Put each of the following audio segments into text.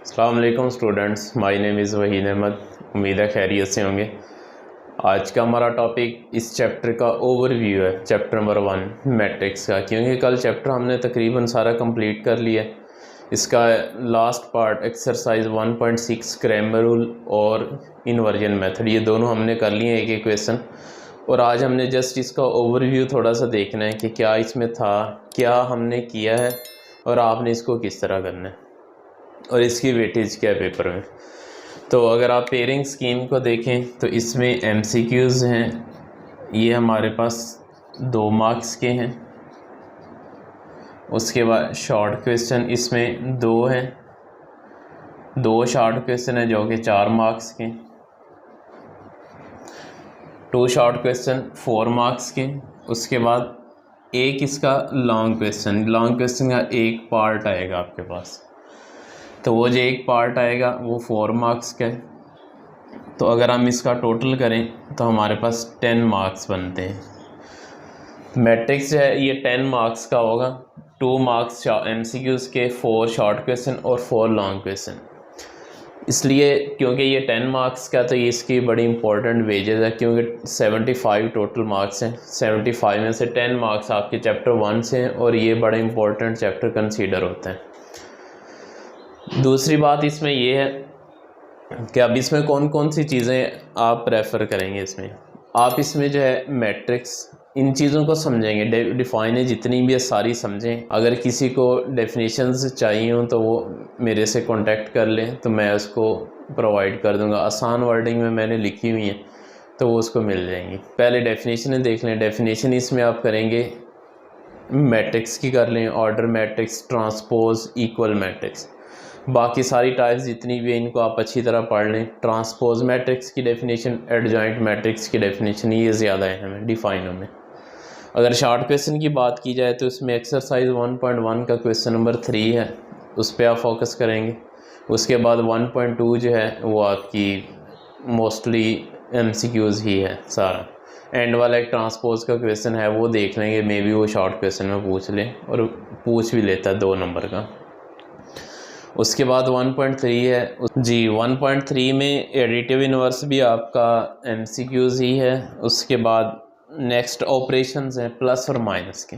अस्सलाम वालेकुम students, my name is Waheed Ahmed. उम्मीद है खैरियत से होंगे। आज का हमारा टॉपिक इस चैप्टर का ओवरव्यू है, चैप्टर नंबर 1 मैट्रिक्स का, क्योंकि कल चैप्टर हमने तकरीबन सारा कंप्लीट कर लिया है। इसका last part exercise 1.6 grammar rule और इन्वर्जन मेथड, ये दोनों हमने कर लिए एक एक क्वेश्चन। और आज हमने जस्ट इसका ओवरव्यू थोड़ा सा देखना है कि क्या इसमें था, क्या हमने किया है और आपने इसको किस तरह करना है और इसकी वेटेज क्या है पेपर में। तो अगर आप पेयरिंग स्कीम को देखें तो इसमें एमसीक्यूज़ हैं, ये हमारे पास 2 मार्क्स के हैं। उसके बाद शॉर्ट क्वेश्चन इसमें 2 हैं, 2 शॉर्ट क्वेश्चन है जो कि 4 मार्क्स के, 2 शॉर्ट क्वेश्चन 4 मार्क्स के। उसके बाद एक इसका लॉन्ग क्वेश्चन का एक पार्ट आएगा आपके पास, तो वो जो एक पार्ट आएगा वो 4 मार्क्स का है। तो अगर हम इसका टोटल करें तो हमारे पास 10 मार्क्स बनते हैं। मैट्रिक्स जो है ये 10 मार्क्स का होगा, 2 मार्क्स एमसीक्यूज़ के, 4 शॉर्ट क्वेश्चन और 4 लॉन्ग क्वेश्चन। इसलिए क्योंकि ये 10 मार्क्स का, तो ये इसकी बड़ी इंपॉर्टेंट वेजेस है, क्योंकि 75 टोटल मार्क्स हैं। 75 में से 10 मार्क्स आपके चैप्टर 1 से हैं और ये बड़ा इंपॉर्टेंट चैप्टर कंसीडर होते हैं। दूसरी बात इसमें ये है कि अब इसमें कौन कौन सी चीज़ें आप रेफ़र करेंगे। इसमें आप इसमें जो है मैट्रिक्स, इन चीज़ों को समझेंगे, डिफ़ाइन है जितनी भी है सारी समझें। अगर किसी को डेफिनेशंस चाहिए हो तो वो मेरे से कांटेक्ट कर लें, तो मैं उसको प्रोवाइड कर दूंगा। आसान वर्डिंग में मैंने लिखी हुई है तो वो उसको मिल जाएंगी। पहले डेफिनेशन देख लें। डेफिनेशन इसमें आप करेंगे मैट्रिक्स की कर लें, order matrix, transpose, equal matrix. बाकी सारी टाइप्स जितनी भी हैं इनको आप अच्छी तरह पढ़ लें। ट्रांसपोज मैट्रिक्स की डेफिनेशन, एडजॉइंट मैट्रिक्स की डेफिनेशन, ये ज़्यादा अहम है डिफाइनों में। अगर शॉर्ट क्वेश्चन की बात की जाए तो इसमें एक्सरसाइज 1.1 का क्वेश्चन नंबर 3 है, उस पर आप फोकस करेंगे। उसके बाद 1.2 जो है वो आपकी मोस्टली एमसीक्यूज़ ही है सारा। एंड वाला एक ट्रांसपोज का क्वेश्चन है, वो देख लेंगे, मे बी वो शॉर्ट क्वेश्चन में पूछ लें और पूछ भी लेता है 2 नंबर का। उसके बाद 1.3 है जी। 1.3 में एडिटिव इन्वर्स भी आपका एमसीक्यूज़ ही है। उसके बाद नेक्स्ट ऑपरेशंस हैं प्लस और माइनस के,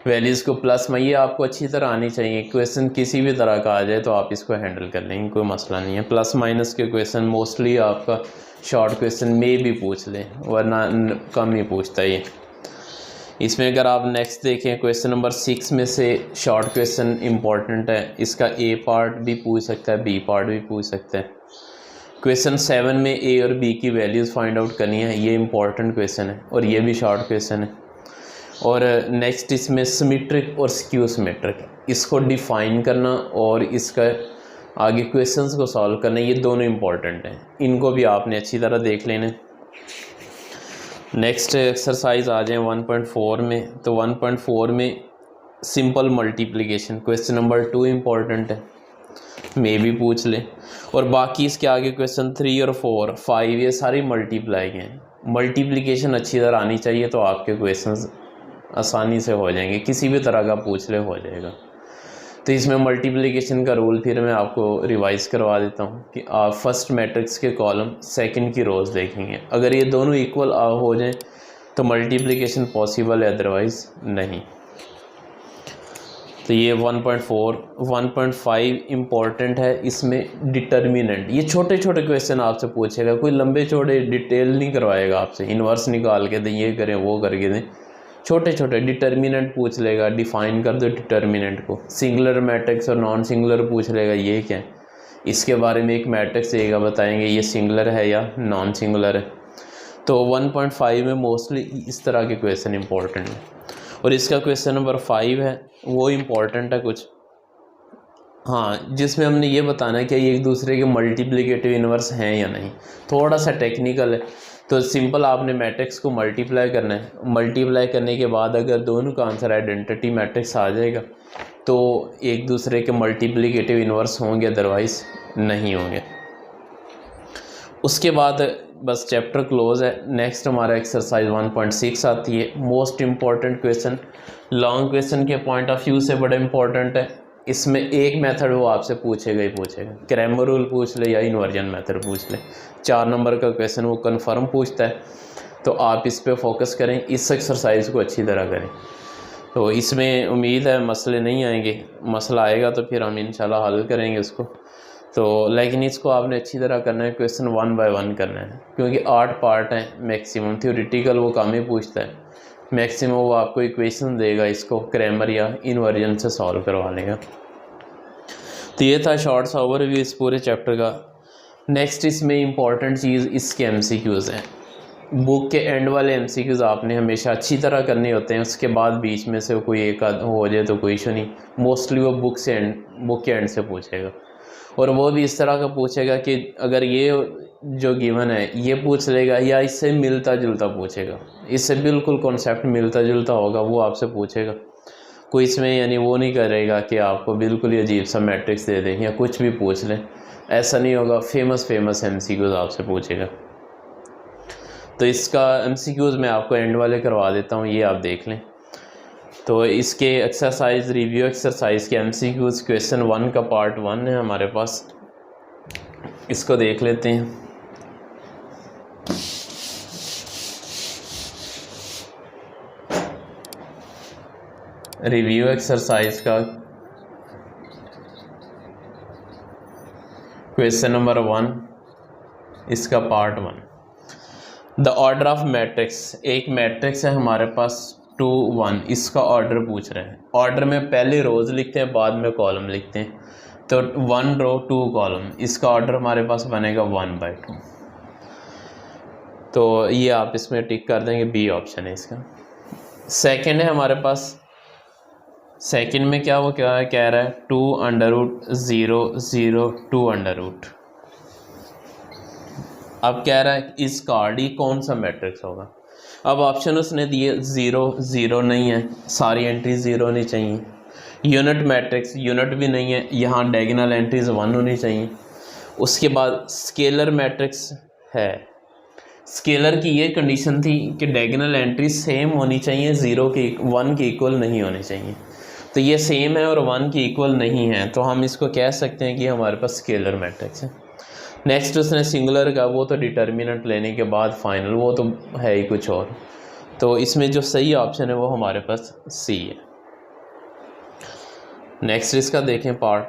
वैल्यूज़ को प्लस में, ये आपको अच्छी तरह आनी चाहिए। क्वेश्चन किसी भी तरह का आ जाए तो आप इसको हैंडल कर लेंगे, कोई मसला नहीं है। प्लस माइनस के क्वेश्चन मोस्टली आपका शॉर्ट क्वेश्चन में भी पूछ लें, वरना कम ही पूछता है ये। इसमें अगर आप नेक्स्ट देखें क्वेश्चन नंबर 6 में से शॉर्ट क्वेश्चन इम्पॉर्टेंट है, इसका ए पार्ट भी पूछ सकता है, बी पार्ट भी पूछ सकता है। क्वेश्चन 7 में ए और बी की वैल्यूज़ फाइंड आउट करनी है, ये इंपॉर्टेंट क्वेश्चन है और ये भी शॉर्ट क्वेश्चन है। और नेक्स्ट इसमें सिमेट्रिक और स्क्यू सिमेट्रिक, इसको डिफ़ाइन करना और इसका आगे क्वेश्चंस को सॉल्व करना, ये दोनों इंपॉर्टेंट हैं। इनको भी आपने अच्छी तरह देख लेना। नेक्स्ट एक्सरसाइज आ जाए 1.4 में, तो 1.4 में simple multiplication question number 2 important है, मे भी पूछ ले। और बाकी इसके आगे क्वेश्चन 3 और 4, 5 ये सारी मल्टीप्लाई हैं। मल्टीप्लिकेशन अच्छी तरह आनी चाहिए तो आपके क्वेश्चंस आसानी से हो जाएंगे, किसी भी तरह का पूछ ले हो जाएगा। तो इसमें मल्टीप्लिकेशन का रूल फिर मैं आपको रिवाइज करवा देता हूँ कि आप फर्स्ट मैट्रिक्स के कॉलम, सेकंड की रोज़ देखेंगे। अगर ये दोनों इक्वल हो जाएं तो मल्टीप्लिकेशन पॉसिबल है, अदरवाइज़ नहीं। तो ये 1.4, 1.5 इम्पॉर्टेंट है। इसमें डिटर्मिनेंट, ये छोटे छोटे क्वेश्चन आपसे पूछेगा, कोई लंबे चौड़े डिटेल नहीं करवाएगा आपसे, इन्वर्स निकाल के दें, ये करें वो करके दें। छोटे छोटे डिटर्मिनेंट पूछ लेगा, डिफ़ाइन कर दो डिटर्मिनेंट को। सिंगुलर मैट्रिक्स और नॉन सिंगुलर पूछ लेगा, ये क्या है, इसके बारे में एक मैट्रिक्स देगा, बताएंगे ये सिंगुलर है या नॉन सिंगुलर है। तो 1.5 में मोस्टली इस तरह के क्वेश्चन इंपॉर्टेंट है। और इसका क्वेश्चन नंबर 5 है, वो इम्पॉर्टेंट है कुछ, हाँ, जिसमें हमने ये बताना है कि ये एक दूसरे के मल्टीप्लिकेटिव इन्वर्स हैं या नहीं। थोड़ा सा टेक्निकल है। तो सिंपल आपने मैट्रिक्स को मल्टीप्लाई करना है, मल्टीप्लाई करने के बाद अगर दोनों का आंसर आइडेंटिटी मैट्रिक्स आ जाएगा तो एक दूसरे के मल्टीप्लिकेटिव इन्वर्स होंगे, अदरवाइज़ नहीं होंगे। उसके बाद बस चैप्टर क्लोज है। नेक्स्ट हमारा एक्सरसाइज 1.6 आती है, most important question, long question के पॉइंट ऑफ व्यू से बड़ा इंपॉर्टेंट है। इसमें एक मेथड वो आपसे पूछेगा ही पूछेगा, क्रैमर रूल पूछ ले या इन्वर्जन मेथड पूछ ले, 4 नंबर का क्वेश्चन वो कन्फर्म पूछता है। तो आप इस पे फोकस करें, इस एक्सरसाइज को अच्छी तरह करें। तो इसमें उम्मीद है मसले नहीं आएंगे, मसला आएगा तो फिर हम इंशाल्लाह हल करेंगे उसको। तो लेकिन इसको आपने अच्छी तरह करना है, क्वेश्चन 1 बाय 1 करना है, क्योंकि 8 पार्ट हैं मैक्सिमम। थ्योरेटिकल वो कम ही पूछता है, मैक्सिमम वो आपको इक्वेशन देगा, इसको क्रैमर या इन्वर्जन से सॉल्व करवा लेगा। तो ये था शॉर्ट सा ओवरव्यू इस पूरे चैप्टर का। नेक्स्ट इसमें इंपॉर्टेंट चीज़ इसके एमसीक्यूज़ हैं। बुक के एंड वाले एमसीक्यूज़ आपने हमेशा अच्छी तरह करने होते हैं, उसके बाद बीच में से कोई एक आध हो जाए तो कोई इशू नहीं। मोस्टली वो बुक के एंड से पूछेगा, और वो भी इस तरह का पूछेगा कि अगर ये जो गिवन है ये पूछ लेगा या इससे मिलता जुलता पूछेगा, इससे बिल्कुल कॉन्सेप्ट मिलता जुलता होगा वो आपसे पूछेगा। कोई इसमें यानी वो नहीं करेगा कि आपको बिल्कुल ही अजीब सा मैट्रिक्स दे दें या कुछ भी पूछ लें, ऐसा नहीं होगा। फेमस एमसीक्यूज़ आपसे पूछेगा। तो इसका एमसीक्यूज़ मैं आपको एंड वाले करवा देता हूँ, ये आप देख लें। तो इसके एक्सरसाइज रिव्यू एक्सरसाइज के एमसीक्यूज़ क्वेश्चन 1 का पार्ट 1 है हमारे पास, इसको देख लेते हैं। रिव्यू एक्सरसाइज का क्वेश्चन नंबर 1, इसका part 1। The order of matrix, एक मैट्रिक्स है हमारे पास 2 1, इसका ऑर्डर पूछ रहे हैं। ऑर्डर में पहले रोज़ लिखते हैं, बाद में कॉलम लिखते हैं। तो 1 रो 2 कॉलम, इसका ऑर्डर हमारे पास बनेगा 1/2। तो ये आप इसमें टिक कर देंगे, बी ऑप्शन है इसका। सेकंड है हमारे पास, सेकंड में क्या वो क्या कह रहा है, 2√0 0 2√। अब कह रहा है इस कार्ड ही कौन सा मैट्रिक्स होगा। अब ऑप्शन उसने दिए 0 0 नहीं है, सारी एंट्री 0 होनी चाहिए। यूनिट मैट्रिक्स, यूनिट भी नहीं है, यहाँ डायगोनल एंट्रीज 1 होनी चाहिए। उसके बाद स्केलर मैट्रिक्स है, स्केलर की ये कंडीशन थी कि डायगोनल एंट्री सेम होनी चाहिए, 1 के इक्वल नहीं होनी चाहिए। तो ये सेम है और 1 की इक्वल नहीं है, तो हम इसको कह सकते हैं कि हमारे पास स्केलर मैट्रिक्स है। नेक्स्ट उसने सिंगुलर का, वो तो डिटर्मिनेंट लेने के बाद फाइनल, वो तो है ही कुछ और। तो इसमें जो सही ऑप्शन है वो हमारे पास सी है। नेक्स्ट इसका देखें पार्ट,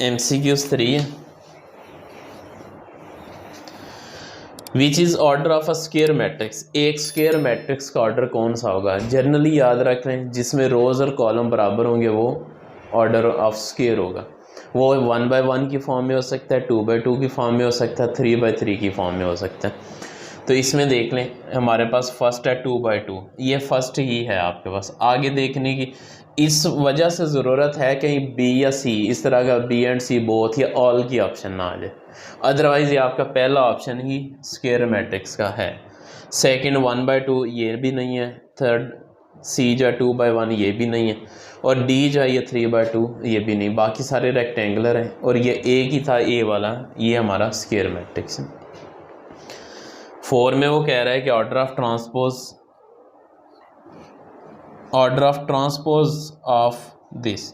MCQs 3 है। Which is order of a square matrix, एक स्क्वायर मैट्रिक्स का ऑर्डर कौन सा होगा। जनरली याद रख लें, जिसमें रोज़ और कॉलम बराबर होंगे वो ऑर्डर ऑफ स्क्वायर होगा। वो 1/1 की फॉर्म में हो सकता है, 2/2 की फॉर्म में हो सकता है, 3/3 की फॉर्म में हो सकता है। तो इसमें देख लें हमारे पास फर्स्ट है 2/2, ये फर्स्ट ही है आपके पास। आगे देखने की इस वजह से ज़रूरत है कहीं बी या सी, इस तरह का बी एंड सी बोथ या ऑल की ऑप्शन ना आ जाए, अदरवाइज़ ये आपका पहला ऑप्शन ही स्क्वायर मैट्रिक्स का है। सेकंड 1/2 ये भी नहीं है, थर्ड सी जो 2/1 ये भी नहीं है, और डी जो है ये 3/2 ये भी नहीं। बाकी सारे रेक्टेंगुलर हैं, और ये एक ही था ए वाला, ये हमारा स्क्वायर मैट्रिक्स है। 4 में वो कह रहा है कि order of transpose of this,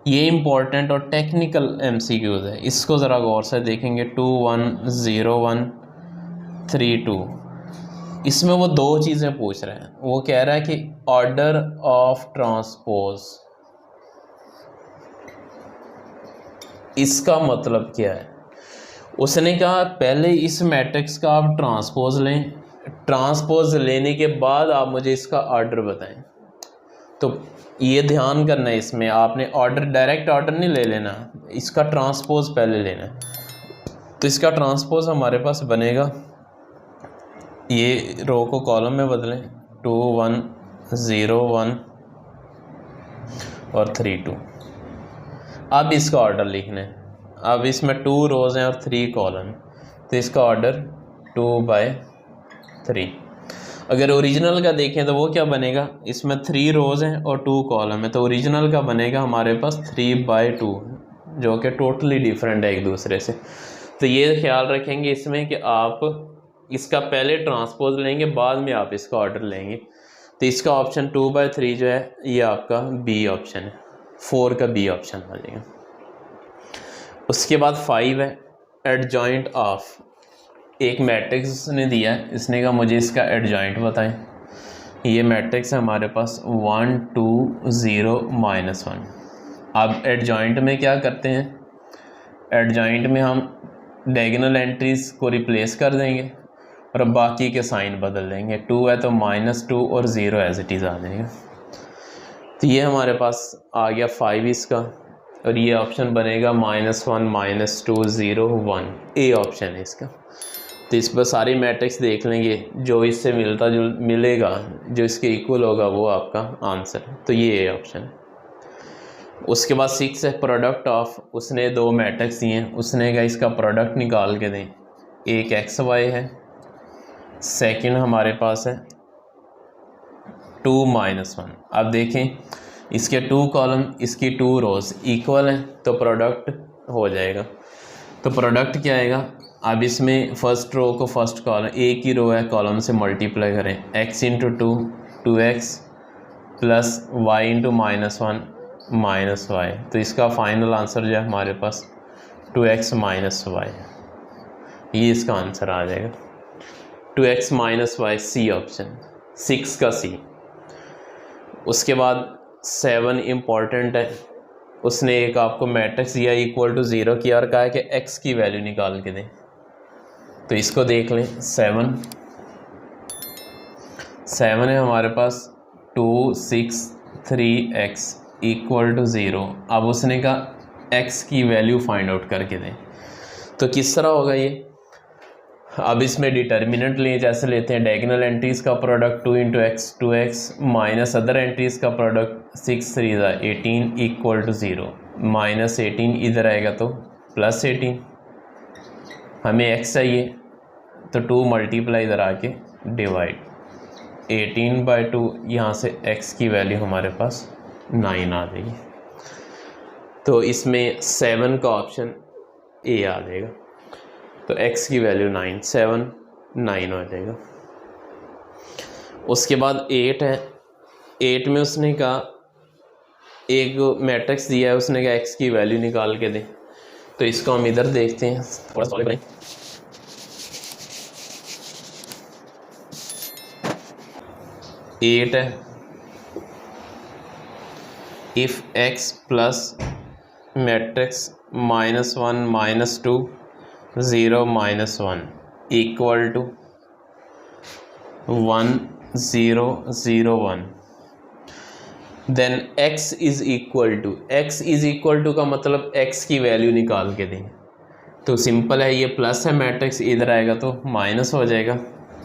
ये इंपॉर्टेंट और टेक्निकल MCQs है, इसको ज़रा गौर से देखेंगे। 2 1 0 1 3 2, इसमें वो 2 चीज़ें पूछ रहे हैं। वो कह रहा है कि ऑर्डर ऑफ ट्रांसपोज, इसका मतलब क्या है। उसने कहा पहले इस मैट्रिक्स का आप ट्रांसपोज लें, ट्रांसपोज लेने के बाद आप मुझे इसका ऑर्डर बताएं। तो ये ध्यान करना है, इसमें आपने ऑर्डर डायरेक्ट ऑर्डर नहीं ले लेना, इसका ट्रांसपोज पहले लेना है। तो इसका ट्रांसपोज हमारे पास बनेगा, ये रो को कॉलम में बदलें, 2 1 0 1 और 3 2। अब इसका ऑर्डर लिखना है। अब इसमें 2 रोज़ हैं और 3 कॉलम, तो इसका ऑर्डर 2/3। अगर ओरिजिनल का देखें तो वो क्या बनेगा, इसमें 3 रोज़ हैं और 2 कॉलम है, तो ओरिजिनल का बनेगा हमारे पास 3/2, जो कि टोटली डिफरेंट है एक दूसरे से। तो ये ख्याल रखेंगे इसमें कि आप इसका पहले ट्रांसपोज लेंगे, बाद में आप इसका ऑर्डर लेंगे। तो इसका ऑप्शन 2/3 जो है ये आपका बी ऑप्शन है, 4 का बी ऑप्शन आ जाएगा। उसके बाद 5 है एडजॉइंट ऑफ, एक मैट्रिक्स ने दिया है, इसने कहा मुझे इसका एडजॉइंट बताएं। ये मैट्रिक्स है हमारे पास 1 2 0 -1। अब एडजॉइंट में क्या करते हैं, एडजॉइंट में हम डायगोनल एंट्रीज को रिप्लेस कर देंगे और बाकी के साइन बदल देंगे। 2 है तो -2 और 0 एज इट इज़ आ जाएगा। तो ये हमारे पास आ गया 5 इसका, और ये ऑप्शन बनेगा -1 -2 0 1, ए ऑप्शन है इसका। तो इस पर सारी मैट्रिक्स देख लेंगे, जो इससे मिलता जो मिलेगा, जो इसके इक्वल होगा वो आपका आंसर है। तो ये ए ऑप्शन है। उसके बाद 6 है प्रोडक्ट ऑफ, उसने 2 मैट्रिक्स दिए हैं, उसने कहा इसका प्रोडक्ट निकाल के दें। एक एक्स वाई है, सेकंड हमारे पास है 2 -1। अब देखें इसके 2 कॉलम, इसकी 2 रोज इक्वल हैं तो प्रोडक्ट हो जाएगा। तो प्रोडक्ट क्या आएगा, अब इसमें फर्स्ट रो को फर्स्ट कॉलम, एक ही रो है, कॉलम से मल्टीप्लाई करें, x × 2 2x plus y × -1 -y। तो इसका फाइनल आंसर जो है हमारे पास 2x -y, ये इसका आंसर आ जाएगा 2x -y, सी ऑप्शन, 6 का सी। उसके बाद 7 इम्पॉर्टेंट है, उसने एक आपको मैट्रिक्स दिया इक्वल टू 0 किया और कहा है कि x की वैल्यू निकाल के दें। तो इसको देख लें, 7 है हमारे पास 2 6 3x = 0। अब उसने कहा x की वैल्यू फाइंड आउट करके दें। तो किस तरह होगा ये, अब इसमें डिटर्मिनेंट लें, जैसे लेते हैं डायगोनल एंट्रीज का product 2 × x 2x minus other entries का प्रोडक्ट 6 3 18 = 0। -18 इधर आएगा तो +18, हमें x चाहिए तो 2 मल्टीप्लाई इधर आके डिवाइड, 18/2, यहाँ से x की वैल्यू हमारे पास 9 आ जाएगी। तो इसमें 7 का ऑप्शन ए आ जाएगा। तो x की वैल्यू 9 7 9 हो जाएगा। उसके बाद 8 है, 8 में उसने कहा एक मैट्रिक्स दिया है, उसने कहा x की वैल्यू निकाल के दें। तो इसको हम इधर देखते हैं, थोड़ा सॉल्व करें। 8 है, if x plus matrix -1 -2 0 -1 equal to 1 0 0 1, then x is equal to का मतलब x की वैल्यू निकाल के दें। तो सिंपल है, ये प्लस है मैट्रिक्स, इधर आएगा तो माइनस हो जाएगा,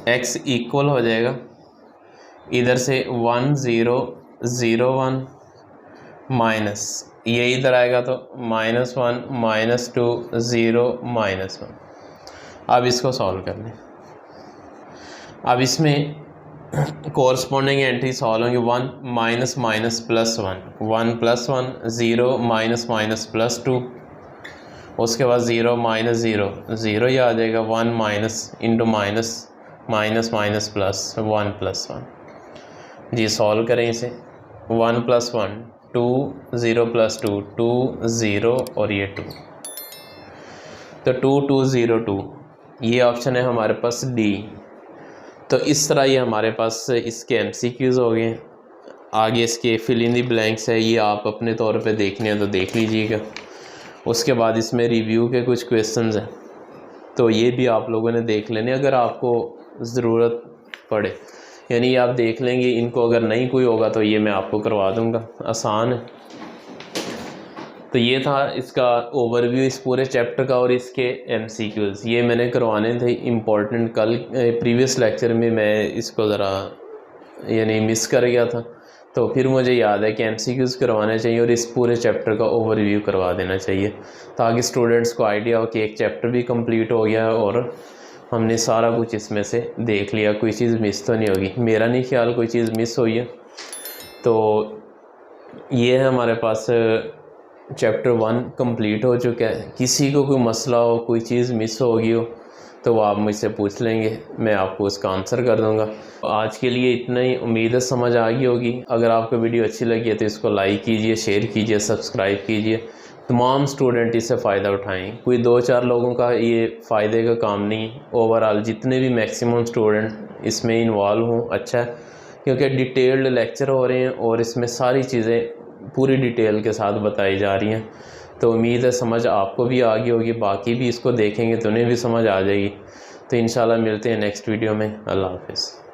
x इक्वल हो जाएगा इधर से 1 0 0 1 माइनस, ये इधर आएगा तो -1 -2 0 -1। अब इसको सॉल्व कर लें। अब इसमें कोरस्पॉन्डिंग एंट्री सॉल्व होंगे, 1 minus minus plus 1 1 + 1 0 minus minus plus 2, उसके बाद 0 माइनस 0 0 ही आ जाएगा, 1 minus into minus minus minus plus 1 + 1। जी सॉल्व करें इसे, 1 + 1 2 0 + 2 2 0 और ये 2, तो 2 2 0 2, ये ऑप्शन है हमारे पास डी। तो इस तरह ये हमारे पास इसके MCQs हो गए। आगे इसके फिल इन दी ब्लैंक्स है, ये आप अपने तौर पे देखने हैं तो देख लीजिएगा। उसके बाद इसमें रिव्यू के कुछ क्वेश्चंस हैं, तो ये भी आप लोगों ने देख लेने अगर आपको ज़रूरत पड़े, यानी आप देख लेंगे इनको, अगर नहीं कोई होगा तो ये मैं आपको करवा दूंगा, आसान है। तो ये था इसका ओवरव्यू इस पूरे चैप्टर का और इसके MCQs, ये मैंने करवाने थे इम्पोर्टेंट। कल प्रीवियस लेक्चर में मैं इसको ज़रा यानी मिस कर गया था, तो फिर मुझे याद है कि MCQs करवाने चाहिए और इस पूरे चैप्टर का ओवरव्यू करवा देना चाहिए, ताकि स्टूडेंट्स को आइडिया हो कि एक चैप्टर भी कंप्लीट हो गया है और हमने सारा कुछ इसमें से देख लिया, कोई चीज़ मिस तो नहीं होगी। मेरा नहीं ख्याल कोई चीज़ मिस हुई है। तो ये है हमारे पास चैप्टर 1 कंप्लीट हो चुका है। किसी को कोई मसला हो, कोई चीज़ मिस हो गई हो तो वो आप मुझसे पूछ लेंगे, मैं आपको उसका आंसर कर दूंगा। आज के लिए इतना ही, उम्मीद है समझ आ गई होगी। अगर आपको वीडियो अच्छी लगी है तो इसको लाइक कीजिए, शेयर कीजिए, सब्सक्राइब कीजिए। तमाम स्टूडेंट इससे फ़ायदा उठाएं। कोई 2-4 लोगों का ये फ़ायदे का काम नहीं, ओवरऑल जितने भी मैक्सिमम स्टूडेंट इसमें इन्वॉल्व हों अच्छा है, क्योंकि डिटेल्ड लेक्चर हो रहे हैं और इसमें सारी चीज़ें पूरी डिटेल के साथ बताई जा रही हैं। तो उम्मीद है समझ आपको भी आ गई होगी, बाकी भी इसको देखेंगे तो उन्हें भी समझ आ जाएगी। तो इंशाल्लाह मिलते हैं नेक्स्ट वीडियो में। अल्लाह हाफ़िज़।